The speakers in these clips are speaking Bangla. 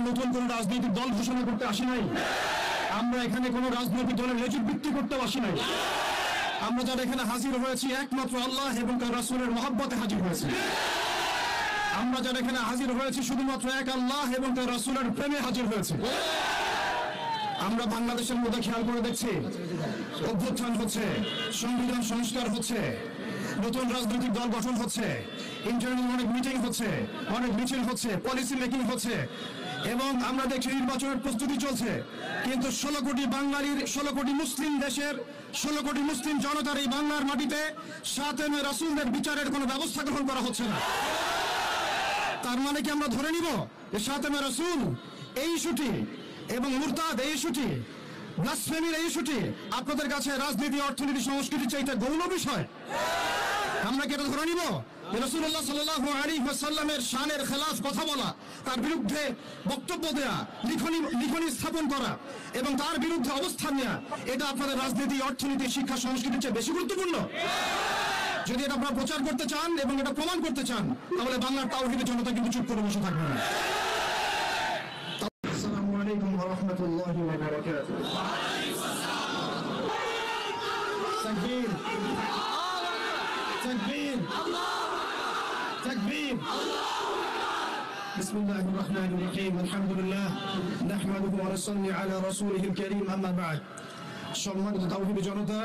নতুন কোন রাজনৈতিক দল ঘোষণা করতে আসি নাই। আমরা এখানে কোন রাজনৈতিক দলের লেজুর বৃত্তি করতেও আসি নাই। আমরা যারা এখানে হাজির হয়েছি একমাত্র আল্লাহ এবং তার রাসূলের মহব্বতে হাজির হয়েছি। আমরা যারা এখানে হাজির হয়েছি শুধুমাত্র এক আল্লাহ এবং তার রাসূলের প্রেমে হাজির হয়েছি। আমরা বাংলাদেশের মধ্যে খেয়াল করে দেখছি অভ্যুত্থান হচ্ছে, সংবিধান সংস্কার হচ্ছে, নতুন রাজনৈতিক দল গঠন হচ্ছে, ইন্টারনাল অনেক মিটিং হচ্ছে, অনেক মিছিল হচ্ছে, পলিসি মেকিং হচ্ছে এবং আমরা দেখছি নির্বাচনের প্রস্তুতি চলছে। কিন্তু 16 কোটি বাঙালির, 16 কোটি মুসলিম দেশের, 16 কোটি মুসলিম জনতার এই বাংলার মাটিতে সাতেমে রাসূলদের বিচারের কোনো ব্যবস্থা গ্রহণ করা হচ্ছে না। তার মানে কি আমরা ধরে নিব যে সাতেমে রাসূল এই ইস্যুটি এবং মুরতাদ এই ইস্যুটি, ব্লাসফেমির এই ইস্যুটি আপনাদের কাছে রাজনীতি, অর্থনীতি, সংস্কৃতি চাইতে গৌণ বিষয়? আমরা কি এটা ধরে নিব? রাসূলুল্লাহ সাল্লাল্লাহু আলাইহি ওয়াসাল্লামের শানের খেলাফ কথা বলা, তার বিরুদ্ধে বক্তব্য দেয়া, লিখনি স্থাপন করা এবং তার বিরুদ্ধে অবস্থান নেওয়া, এটা আপনাদের রাজনীতি, অর্থনীতি, শিক্ষা, সংস্কৃতির চেয়ে বেশি গুরুত্বপূর্ণ? যদি এটা আপনারা প্রচার করতে চান এবং এটা প্রমাণ করতে চান, তাহলে বাংলার তাওহীদি জনতা কিন্তু চুপ করে বসে থাকবে না। আসসালামু আলাইকুম ওয়া রাহমাতুল্লাহি ওয়া বারাকাতুহু। তাকবীর, তাকবীর, তাকবীর। বিসমিল্লাহির রহমানির রহিম। আলহামদুলিল্লাহ নাহমাদুহু ওয়া নুসাল্লি আলা রাসূলিহিল কারীম, আম্মা বা'দ। সম্মানিত তাওহীদি জনতা,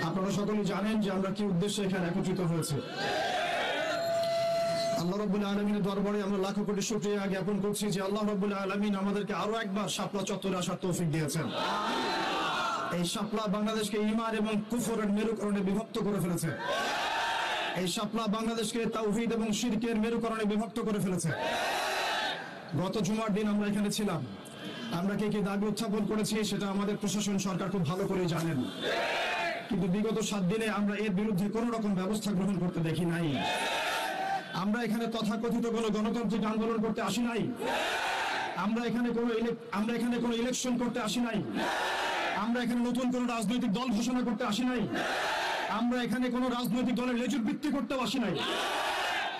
আপনারা সকলেই জানেন যে আমরা কি উদ্দেশ্যে এখানে একত্রিত হয়েছে। আল্লাহ রাব্বুল আলামিনের দরবারে আমরা লাখো কোটি শুকরিয়া জ্ঞাপন করছি যে আল্লাহ রাব্বুল আলামিন আমাদেরকে আরো একবার শাপলা চত্বরে আসার তৌফিক দিয়েছেন। এই শাপলা বাংলাদেশকে ঈমান এবং কুফরের মেরুকরণে বিভক্ত করে ফেলেছে। এই শাপলা বাংলাদেশকে তাওহীদ এবং শিরকের মেরুকরণে বিভক্ত করে ফেলেছে। গত জুমার দিন আমরা এখানে ছিলাম। আমরা কি কি দাবি উত্থাপন করেছি সেটা আমাদের প্রশাসন, সরকার খুব ভালো করে জানেন। কিন্তু বিগত 7 দিনে আমরা এর বিরুদ্ধে কোনো রকম ব্যবস্থা গ্রহণ করতে দেখি নাই। আমরা এখানে তথাকথিত কোনো গণতান্ত্রিক আন্দোলন করতে আসি নাই। আমরা এখানে কোনো ইলেকশন করতে আসি নাই। আমরা এখানে নতুন কোনো রাজনৈতিক দল ঘোষণা করতে আসি নাই। আমরা এখানে কোনো রাজনৈতিক দলের লেজুর বৃত্তি করতেও আসি নাই।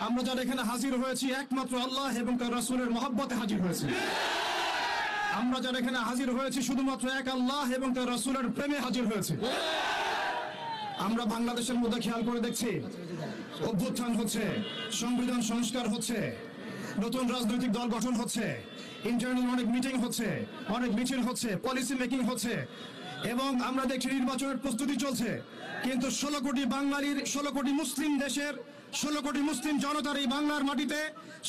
আমরা যারা এখানে হাজির হয়েছি একমাত্র আল্লাহ এবং তার রাসূলের মহব্বতে হাজির হয়েছি। আমরা যারা এখানে হাজির হয়েছি শুধুমাত্র এক আল্লাহ এবং তার রাসূলের প্রেমে হাজির হয়েছি। আমরা বাংলাদেশের মধ্যে খেয়াল করে দেখছি অভ্যুত্থান হচ্ছে, সংবিধান সংস্কার হচ্ছে, নতুন রাজনৈতিক দল গঠন হচ্ছে, ইন্টারনাল অনেক মিটিং হচ্ছে, অনেক মিছিল হচ্ছে, পলিসি মেকিং হচ্ছে এবং আমরা দেখছি নির্বাচনের প্রস্তুতি চলছে। কিন্তু 16 কোটি বাঙালির, 16 কোটি মুসলিম দেশের, 16 কোটি মুসলিম জনতার এই বাংলার মাটিতে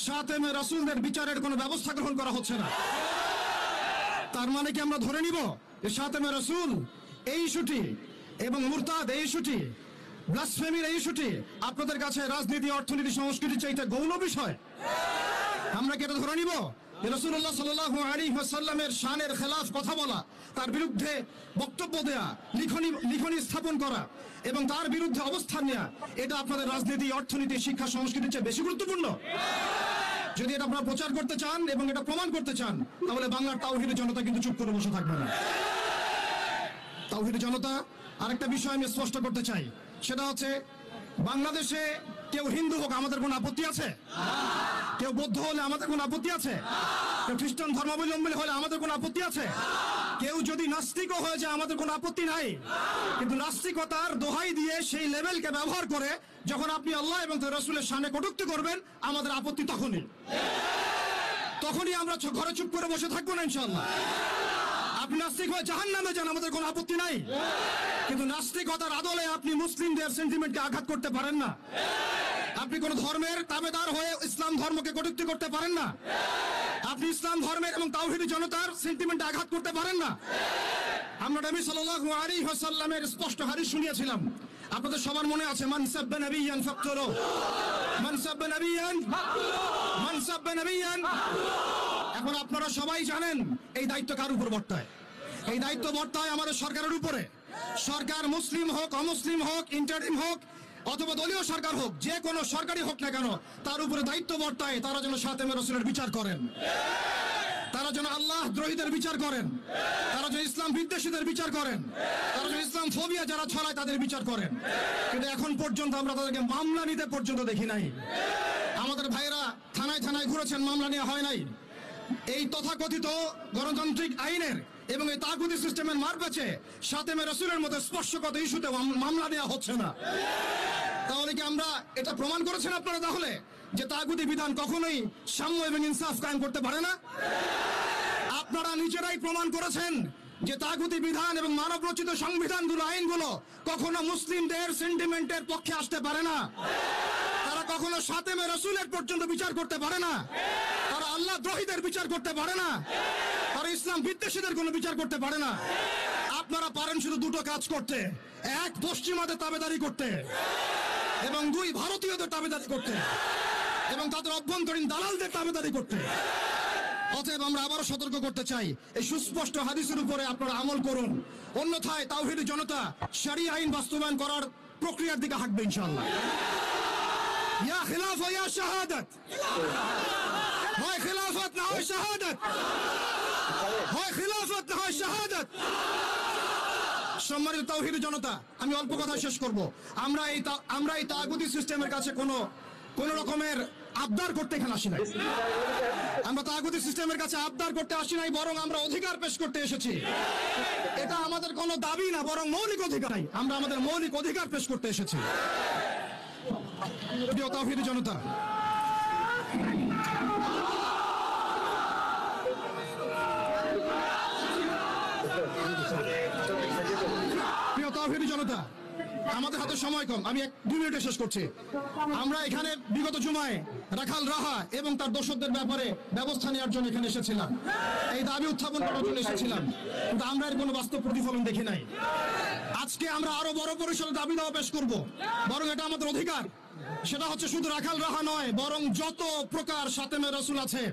সাতেমে রাসূলদের বিচারের কোনো ব্যবস্থা গ্রহণ করা হচ্ছে না। তার মানে কি আমরা ধরে নিব যে সাতেমে রাসূল এই ইস্যুটি এবং মুরতাদ এই ইস্যুটি, ব্লাসফেমির এই ইস্যুটি আপনাদের কাছে রাজনীতি, অর্থনীতি, সংস্কৃতি চাইতে গৌণ বিষয়? আমরা কি এটা ধরে নিব যে রাসূলুল্লাহ সাল্লাল্লাহু আলাইহি ওয়াসাল্লামের শানের খেলাফ কথা বলা, তার বিরুদ্ধে বক্তব্য দেয়া, লিখনি স্থাপন করা এবং তার বিরুদ্ধে অবস্থান নেওয়া, এটা আপনাদের রাজনীতি, অর্থনীতি, শিক্ষা, সংস্কৃতির চেয়ে বেশি গুরুত্বপূর্ণ? যদি এটা আপনারা প্রচার করতে চান এবং এটা প্রমাণ করতে চান, তাহলে বাংলার তাওহীদি জনতা কিন্তু চুপ করে বসে থাকবে না। তাওহীদি জনতা, আরেকটা বিষয় আমি স্পষ্ট করতে চাই, সেটা হচ্ছে বাংলাদেশে কেউ হিন্দু হোক আমাদের কোনো আপত্তি আছে? কেউ বৌদ্ধ হলে আমাদের কোনো আপত্তি আছে? কেউ খ্রিস্টান ধর্মাবলম্বী হলে আমাদের কোনো আপত্তি আছে? কেউ যদি নাস্তিকও হয়ে যায় আমাদের কোনো আপত্তি নাই। কিন্তু নাস্তিকতার দোহাই দিয়ে সেই লেভেলকে ব্যবহার করে যখন আপনি আল্লাহ এবং তার রাসূলের শানে কটূক্তি করবেন, আমাদের আপত্তি তখনই আমরা ঘরে চুপ করে বসে থাকবো না ইনশাআল্লাহ। আপনি নাস্তিক হয়ে জাহান্নামে যান, আমাদের কোনো আপত্তি নাই। কিন্তু নাস্তিকতার আদলে আপনি মুসলিমদের সেন্টিমেন্টকে আঘাত করতে পারেন না। আপনি কোন ধর্মের তাবেদার হয়ে ইসলাম ধর্মকে কটূক্তি করতে পারেন না। আপনি ইসলাম ধর্মের এবং তাওহীদি জনতার সেন্টিমেন্টে আঘাত করতে পারেন না। আমরা নবী সাল্লাল্লাহু আলাইহি ওয়াসাল্লামের স্পষ্ট হাদিস শুনিয়েছিলাম, আপনাদের সবার মনে আছে, মান সাব্বা নাবিয়ান ফাকতুলু, মান সাব্বা নাবিয়ান ফাকতুলু, মান সাব্বা নাবিয়ান। এখন আপনারা সবাই জানেন এই দায়িত্ব কার উপর বর্তায়? এই দায়িত্ব বর্তায় আমাদের সরকারের উপরে। সরকার মুসলিম হোক, অমুসলিম হোক, ইন্টারিম হোক অথবা দলীয় সরকার হোক, যে কোনো সরকারি হোক না কেন, তার উপরে দায়িত্ব বর্তায় তারা যেন সাতেমে রাসূলের বিচার করেন, তারা যেন আল্লাহ দ্রোহীদের বিচার করেন, তারা যেন ইসলাম বিদ্বেষীদের বিচার করেন, তারা যেন ইসলাম ফোবিয়া যারা ছড়ায় তাদের বিচার করেন। কিন্তু এখন পর্যন্ত আমরা তাদেরকে মামলা নিতে পর্যন্ত দেখি নাই। আমাদের ভাইরা থানায় থানায় ঘুরেছেন, মামলা নেওয়া হয় নাই। এই তথাকথিত গণতান্ত্রিক আইনের এবং এই তাগুতি সিস্টেমের মারপ্যাচে সাতেমে রাসূলের মতো স্পর্শগত ইস্যুতে মামলা নেওয়া হচ্ছে না। তাহলে কি আমরা এটা প্রমাণ করেছেন আপনারা তাহলে যে তাগুতি বিধান কখনোই সাম্য এবং ইনসাফ কায়েম করতে পারে না? আপনারা নিজেরাই প্রমাণ করেছেন যে তাগুতি বিধান এবং মানব রচিত সংবিধানগুলো, আইনগুলো কখনো মুসলিমদের সেন্টিমেন্টের পক্ষে আসতে পারে না। তারা কখনো সাতেমে রাসূলের পর্যন্ত বিচার করতে পারে না। তারা আল্লাহ দ্রোহীদের বিচার করতে পারে না। তারা ইসলাম বিদ্বেষীদের কোনো বিচার করতে পারে না। আপনারা পারেন শুধু দুটো কাজ করতে, এক পশ্চিমাদের তাবেদারি করতে এবং দুই ভারতীয়দের তাবেদারি করতে এবং তাদের অভ্যন্তরীণ দালালদের তাবেদারি করতে। অতএব আমরা আবারও সতর্ক করতে চাই, এই সুস্পষ্ট হাদিসের উপরে আপনারা আমল করুন, অন্যথায় তাওহীদি জনতা শরিয়া আইন বাস্তবায়ন করার প্রক্রিয়ার দিকে হাঁটবে ইনশাআল্লাহ। ইয়া খিলাফা ইয়া শাহাদাত, হয় খিলাফত না হয় শাহাদাত, হয় খিলাফত না হয় শাহাদাত। সম্মানিত তাওহীদি জনতা, আমি অল্প কথা শেষ করব। আমরা এই তাগুতি সিস্টেমের কাছে কোন রকমের আবদার করতে এখানে আসি নাই। আমরা তাগুতি সিস্টেমের কাছে আবদার করতে আসি নাই, বরং আমরা অধিকার পেশ করতে এসেছি। এটা আমাদের কোনো দাবি না, বরং মৌলিক অধিকার। আমরা আমাদের মৌলিক অধিকার পেশ করতে এসেছি। প্রিয় তাওহীদি জনতা, প্রিয় তাওহীদি জনতা, আমাদের হাতে সময় কম, আমি 2 মিনিটে শেষ করছি। আমরা এখানে বিগত জুমায় রাখাল রাহা এবং তার দোষকদের ব্যাপারে ব্যবস্থা নেওয়ার জন্য এখানে এসেছিলাম, এই দাবি উত্থাপন করার জন্য এসেছিলাম, কিন্তু আমরা এর কোনো বাস্তব প্রতিফলন দেখি নাই। আজকে আমরা আরো বড় পরিসরে দাবি দাওয়া পেশ করব, বরং এটা আমাদের অধিকার। সেটা হচ্ছে শুধু রাখাল রাহা নয়, বরং যত প্রকার সাতেমে রাসূল আছে,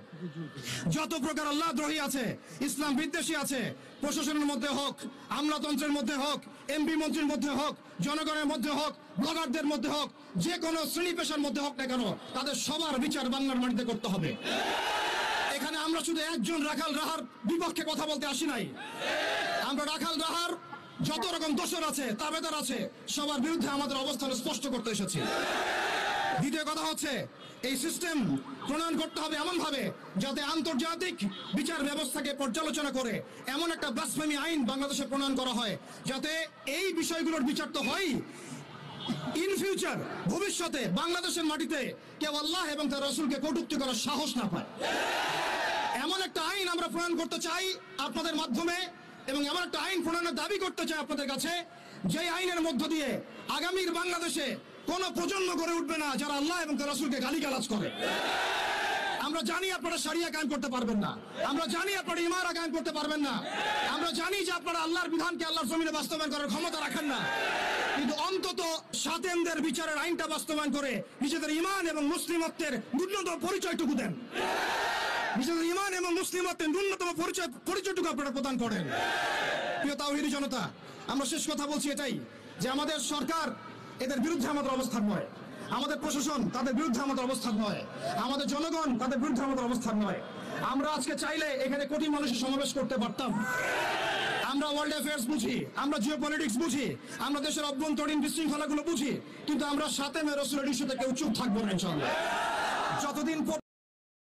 যত প্রকার আল্লাহ দ্রোহী আছে, ইসলাম বিদ্বেষী আছে, প্রশাসনের মধ্যে হোক, আমলাতন্ত্রের মধ্যে হোক, এমপি মন্ত্রীর মধ্যে হোক, জনগণের মধ্যে হোক, ব্লগারদের মধ্যে হোক, যে কোনো শ্রেণী পেশার মধ্যে হোক না কেন, তাদের সবার বিচার বাংলার মাটিতে করতে হবে। এখানে আমরা শুধু একজন রাখাল রাহার বিপক্ষে কথা বলতে আসি নাই। আমরা রাখাল রাহার যত রকম দোষর আছে, তাবেদার আছে, সবার বিরুদ্ধে আমাদের অবস্থান স্পষ্ট করতে এসেছি। দ্বিতীয় কথা হচ্ছে, এই সিস্টেম প্রণয়ন করতে হবে এমন ভাবে যাতে আন্তর্জাতিক বিচার ব্যবস্থাকে পর্যালোচনা করে এমন একটা ব্লাসফেমি আইন বাংলাদেশে প্রণয়ন করা হয় যাতে এই বিষয়গুলোর বিচার তো হয়, ইন ফিউচার ভবিষ্যতে বাংলাদেশের মাটিতে কেউ আল্লাহ এবং তার রাসূলকে কটূক্তি করার সাহস না পায়। এমন একটা আইন আমরা প্রণয়ন করতে চাই আপনাদের মাধ্যমে, এবং এমন একটা আইন প্রণয়নের দাবি করতে চাই আপনাদের কাছে, যে আইনের মধ্য দিয়ে আগামীর বাংলাদেশে কোন প্রজন্ম গড়ে উঠবে না যারা আল্লাহ এবং তার রাসূলকে গালিগালাজ করে। আমরা জানি আপনারা শরিয়া কায়েম করতে পারবেন না, আমরা জানি আপনারা ইমারা কায়েম করতে পারবেন না, আমরা জানি যে আপনারা আল্লাহর বিধানকে আল্লাহর জমিনে বাস্তবায়ন করার ক্ষমতা রাখেন না, কিন্তু অন্তত সাতেমদের বিচারের আইনটা বাস্তবায়ন করে নিজেদের ঈমান এবং মুসলিমত্বের ন্যূনতম পরিচয়টুকু দেন। নিজেদের ঈমান এবং মুসলিমত্বের ন্যূনতম পরিচয়টুকু আপনারা প্রদান করেন। প্রিয় তাওহীদি জনতা, আমরা শেষ কথা বলছি এটাই, যে আমাদের সরকার এদের বিরুদ্ধে আমাদের অবস্থান নয়, আমাদের প্রশাসন তাদের বিরুদ্ধে আমাদের অবস্থান নয়, আমাদের জনগণ তাদের বিরুদ্ধে আমাদের অবস্থান নয়। আমরা আজকে চাইলে এখানে কোটি মানুষের সমাবেশ করতে পারতাম। আমরা ওয়ার্ল্ড অ্যাফেয়ার্স বুঝি, আমরা জিওপলিটিক্স বুঝি, আমরা দেশের অভ্যন্তরীণ বিশৃঙ্খলাগুলো বুঝি, কিন্তু আমরা সাতেমে রাসূলের ইস্যুতে কেউ চুপ থাকবো না ইনশাআল্লাহ। যতদিন